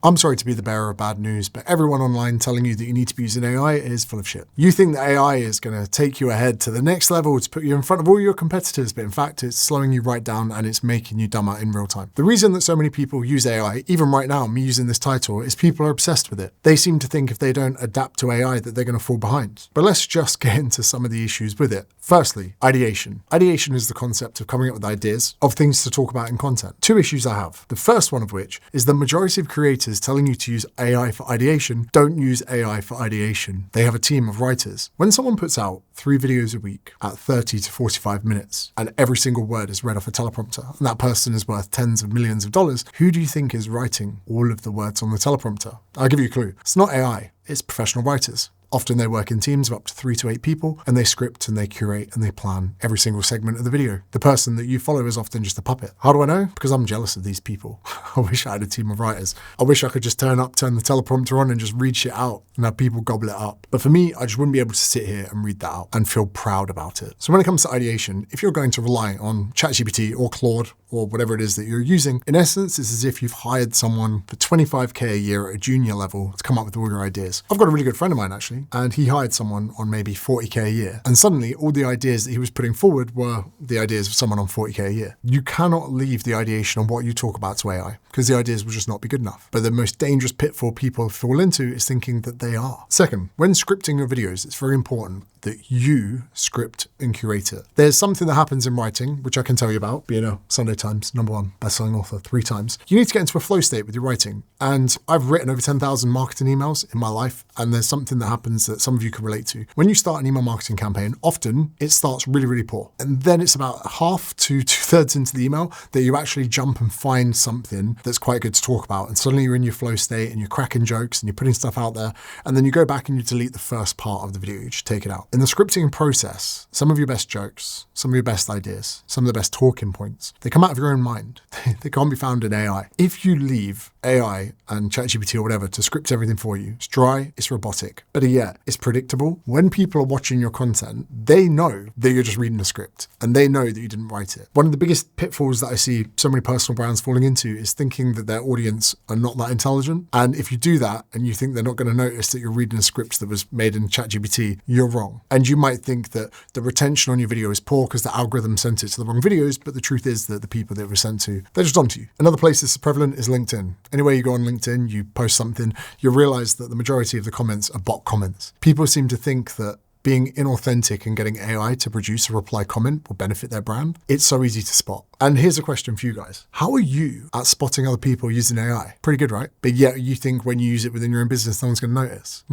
I'm sorry to be the bearer of bad news, but everyone online telling you that you need to be using AI is full of shit. You think that AI is going to take you ahead to the next level to put you in front of all your competitors, but in fact, it's slowing you right down and it's making you dumber in real time. The reason that so many people use AI, even right now, me using this title, is people are obsessed with it. They seem to think if they don't adapt to AI that they're going to fall behind. But let's just get into some of the issues with it. Firstly, ideation. Ideation is the concept of coming up with ideas of things to talk about in content. Two issues I have. The first one of which is the majority of creators telling you to use AI for ideation don't use AI for ideation. They have a team of writers. When someone puts out 3 videos a week at 30 to 45 minutes and every single word is read off a teleprompter and that person is worth tens of millions of dollars, who do you think is writing all of the words on the teleprompter? I'll give you a clue. It's not AI, it's professional writers. Often they work in teams of up to 3 to 8 people and they script and they curate and they plan every single segment of the video. The person that you follow is often just a puppet. How do I know? Because I'm jealous of these people. I wish I had a team of writers. I wish I could just turn the teleprompter on and just read shit out and have people gobble it up. But for me, I just wouldn't be able to sit here and read that out and feel proud about it. So when it comes to ideation, if you're going to rely on ChatGPT or Claude or whatever it is that you're using, in essence, it's as if you've hired someone for $25K a year at a junior level to come up with all your ideas. I've got a really good friend of mine actually, and he hired someone on maybe $40K a year. And suddenly all the ideas that he was putting forward were the ideas of someone on $40K a year. You cannot leave the ideation on what you talk about to AI because the ideas will just not be good enough. But the most dangerous pitfall people fall into is thinking that they are. Second, when scripting your videos, it's very important that you script and curate it. There's something that happens in writing, which I can tell you about, being a Sunday Times #1 bestselling author 3 times. You need to get into a flow state with your writing. And I've written over 10,000 marketing emails in my life, and there's something that happens that some of you can relate to. When you start an email marketing campaign, often it starts really, really poor. And then it's about half to 2/3 into the email that you actually jump and find something that's quite good to talk about. And suddenly you're in your flow state and you're cracking jokes and you're putting stuff out there. And then you go back and you delete the first part of the video. You just take it out. In the scripting process, some of your best jokes, some of your best ideas, some of the best talking points, they come out of your own mind. They can't be found in AI. If you leave AI and ChatGPT or whatever to script everything for you, it's dry, it's robotic. Better yet, it's predictable. When people are watching your content, they know that you're just reading a script and they know that you didn't write it. One of the biggest pitfalls that I see so many personal brands falling into is thinking that their audience are not that intelligent. And if you do that and you think they're not going to notice that you're reading a script that was made in ChatGPT, you're wrong. And you might think that the retention on your video is poor because the algorithm sent it to the wrong videos, but the truth is that the people that it was sent to, they're just onto you. Another place that's prevalent is LinkedIn. Anywhere you go on LinkedIn, you post something, you realize that the majority of the comments are bot comments. People seem to think that being inauthentic and getting AI to produce a reply comment will benefit their brand. It's so easy to spot. And here's a question for you guys. How are you at spotting other people using AI? Pretty good, right? But yet you think when you use it within your own business, no one's going to notice.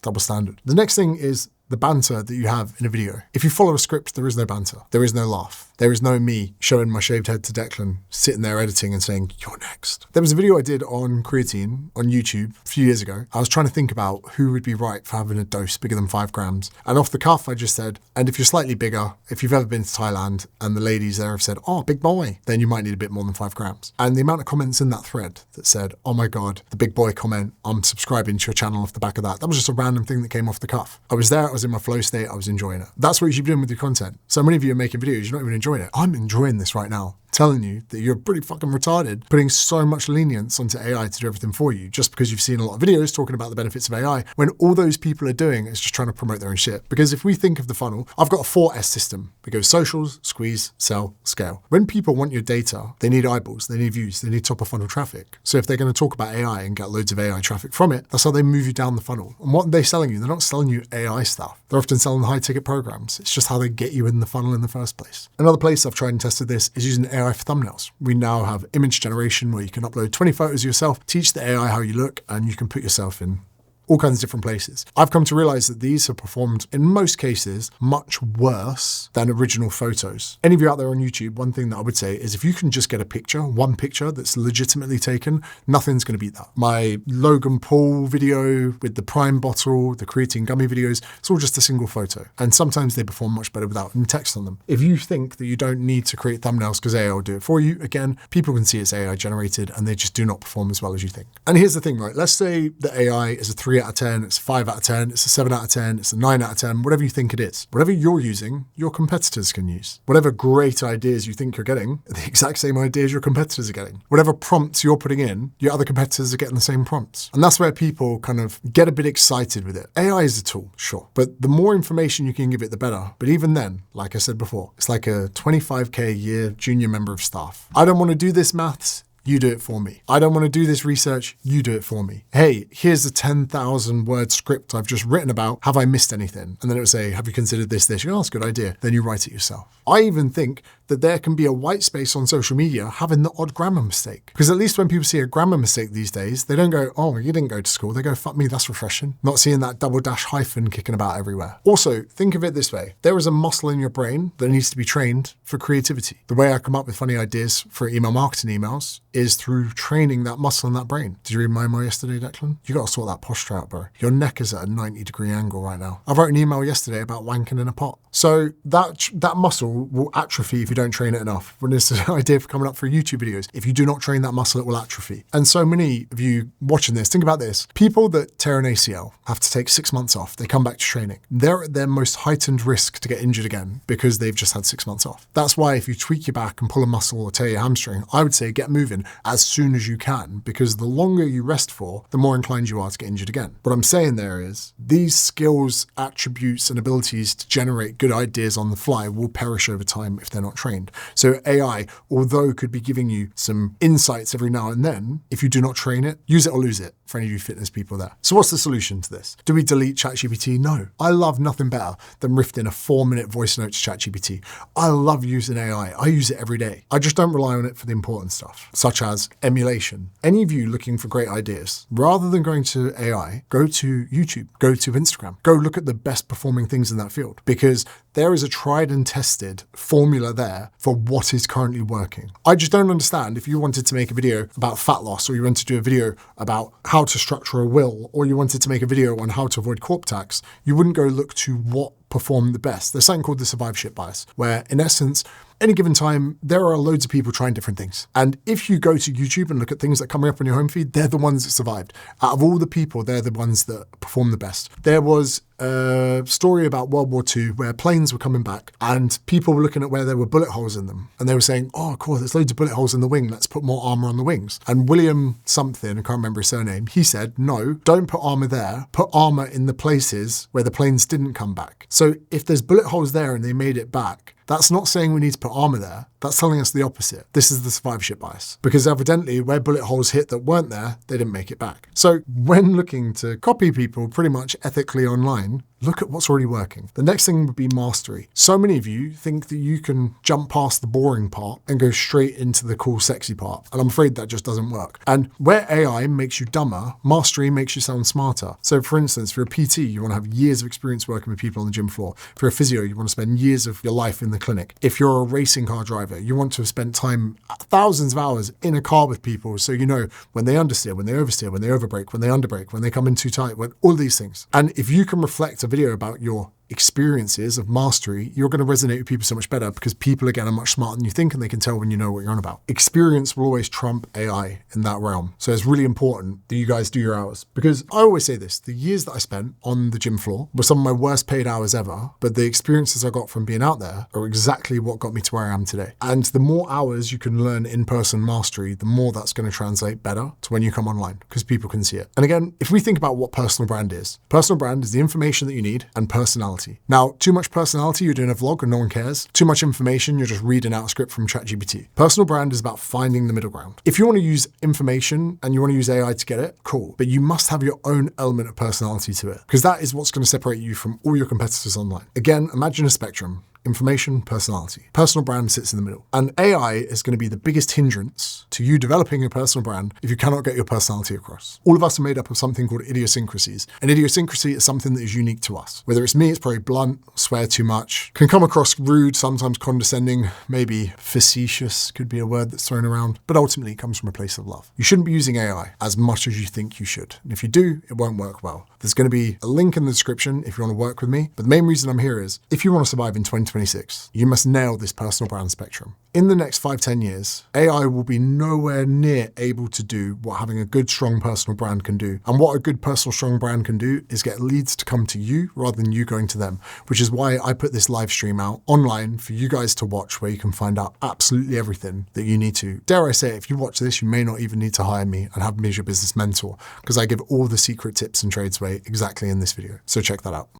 Double standard. The next thing is the banter that you have in a video. If you follow a script, there is no banter. There is no laugh. There is no me showing my shaved head to Declan, sitting there editing and saying, "You're next." There was a video I did on creatine on YouTube a few years ago. I was trying to think about who would be right for having a dose bigger than 5 grams. And off the cuff, I just said, and if you're slightly bigger, if you've ever been to Thailand and the ladies there have said, "Oh, big boy," then you might need a bit more than 5 grams. And the amount of comments in that thread that said, "Oh my God, the big boy comment, I'm subscribing to your channel off the back of that." That was just a random thing that came off the cuff. I was there, I was in my flow state, I was enjoying it. That's what you should be doing with your content. So many of you are making videos, you're not even enjoying it. I'm enjoying this right now. Telling you that you're pretty fucking retarded, putting so much lenience onto AI to do everything for you just because you've seen a lot of videos talking about the benefits of AI when all those people are doing is just trying to promote their own shit. Because if we think of the funnel, I've got a 4S system. It goes socials, squeeze, sell, scale. When people want your data, they need eyeballs, they need views, they need top of funnel traffic. So if they're going to talk about AI and get loads of AI traffic from it, that's how they move you down the funnel. And what are they selling you? They're not selling you AI stuff. They're often selling high ticket programs. It's just how they get you in the funnel in the first place. Another place I've tried and tested this is using AI for thumbnails. We now have image generation where you can upload 20 photos of yourself, teach the AI how you look, and you can put yourself in all kinds of different places. I've come to realize that these have performed, in most cases, much worse than original photos. Any of you out there on YouTube, one thing that I would say is if you can just get a picture, one picture that's legitimately taken, nothing's going to beat that. My Logan Paul video with the Prime bottle, the creatine gummy videos, it's all just a single photo. And sometimes they perform much better without any text on them. If you think that you don't need to create thumbnails because AI will do it for you, again, people can see it's AI generated and they just do not perform as well as you think. And here's the thing, right? Let's say that AI is a 3 3 out of 10, it's a 5 out of 10, it's a 7 out of 10, it's a 9 out of 10, whatever you think it is. Whatever you're using, your competitors can use. Whatever great ideas you think you're getting, the exact same ideas your competitors are getting. Whatever prompts you're putting in, your other competitors are getting the same prompts. And that's where people kind of get a bit excited with it. AI is a tool, sure, but the more information you can give it, the better. But even then, like I said before, it's like a 25k a year junior member of staff. I don't want to do this maths. You do it for me. I don't want to do this research. You do it for me. Hey, here's a 10,000 word script I've just written about. Have I missed anything? And then it would say, have you considered this? You go, oh, that's a good idea. Then you write it yourself. I even think that there can be a white space on social media having the odd grammar mistake. Because at least when people see a grammar mistake these days, they don't go, oh, you didn't go to school. They go, fuck me, that's refreshing. Not seeing that double dash hyphen kicking about everywhere. Also, think of it this way. There is a muscle in your brain that needs to be trained for creativity. The way I come up with funny ideas for email marketing emails is through training that muscle in that brain. Did you read my email yesterday, Declan? You got to sort that posture out, bro. Your neck is at a 90-degree angle right now. I wrote an email yesterday about wanking in a pot. So that muscle will atrophy if you don't train it enough. When it's an idea for coming up for YouTube videos, if you do not train that muscle, it will atrophy. And so many of you watching this, think about this. People that tear an ACL have to take 6 months off. They come back to training. They're at their most heightened risk to get injured again because they've just had 6 months off. That's why if you tweak your back and pull a muscle or tear your hamstring, I would say get moving as soon as you can, because the longer you rest for, the more inclined you are to get injured again. What I'm saying there is these skills, attributes, and abilities to generate good ideas on the fly will perish over time if they're not trained. So AI, although could be giving you some insights every now and then, if you do not train it, use it or lose it for any of you fitness people there. So what's the solution to this? Do we delete ChatGPT? No. I love nothing better than rifting a 4-minute voice note to ChatGPT. I love using AI. I use it every day. I just don't rely on it for the important stuff, such as emulation. Any of you looking for great ideas, rather than going to AI, go to YouTube, go to Instagram, go look at the best performing things in that field, because there is a tried and tested formula there for what is currently working. I just don't understand if you wanted to make a video about fat loss, or you wanted to do a video about how to structure a will, or you wanted to make a video on how to avoid corp tax, you wouldn't go look to what performed the best. There's something called the survivorship bias, where in essence, any given time, there are loads of people trying different things. And if you go to YouTube and look at things that are coming up on your home feed, they're the ones that survived. Out of all the people, they're the ones that perform the best. There was a story about World War II where planes were coming back and people were looking at where there were bullet holes in them. And they were saying, oh, cool, there's loads of bullet holes in the wing. Let's put more armor on the wings. And William something, I can't remember his surname, he said, no, don't put armor there. Put armor in the places where the planes didn't come back. So if there's bullet holes there and they made it back, that's not saying we need to put armor there. That's telling us the opposite. This is the survivorship bias. Because evidently where bullet holes hit that weren't there, they didn't make it back. So when looking to copy people pretty much ethically online, look at what's already working. The next thing would be mastery. So many of you think that you can jump past the boring part and go straight into the cool, sexy part. And I'm afraid that just doesn't work. And where AI makes you dumber, mastery makes you sound smarter. So for instance, if you're a PT, you want to have years of experience working with people on the gym floor. If you're a physio, you want to spend years of your life in the clinic. If you're a racing car driver, you want to have spent time, thousands of hours in a car with people, so you know when they understeer, when they oversteer, when they overbrake, when they underbrake, when they come in too tight, when all these things. And if you can reflect a video about your experiences of mastery, you're going to resonate with people so much better, because people, again, are much smarter than you think, and they can tell when you know what you're on about. Experience will always trump AI in that realm. So it's really important that you guys do your hours, because I always say this, the years that I spent on the gym floor were some of my worst paid hours ever, but the experiences I got from being out there are exactly what got me to where I am today. And the more hours you can learn in-person mastery, the more that's going to translate better to when you come online, because people can see it. And again, if we think about what personal brand is the information that you need and personality. Now, too much personality, you're doing a vlog and no one cares. Too much information, you're just reading out a script from ChatGPT. Personal brand is about finding the middle ground. If you want to use information and you want to use AI to get it, cool. But you must have your own element of personality to it, because that is what's going to separate you from all your competitors online. Again, imagine a spectrum. Information, personality. Personal brand sits in the middle. And AI is going to be the biggest hindrance to you developing a personal brand if you cannot get your personality across. All of us are made up of something called idiosyncrasies. An idiosyncrasy is something that is unique to us. Whether it's me, it's probably blunt, swear too much, can come across rude, sometimes condescending, maybe facetious could be a word that's thrown around, but ultimately it comes from a place of love. You shouldn't be using AI as much as you think you should. And if you do, it won't work well. There's going to be a link in the description if you want to work with me. But the main reason I'm here is if you want to survive in 2023, 2026. You must nail this personal brand spectrum. In the next 5-10 years, AI will be nowhere near able to do what having a good, strong personal brand can do. And what a good personal, strong brand can do is get leads to come to you rather than you going to them, which is why I put this live stream out online for you guys to watch, where you can find out absolutely everything that you need to. Dare I say, if you watch this, you may not even need to hire me and have me as your business mentor, because I give all the secret tips and trades away exactly in this video. So check that out.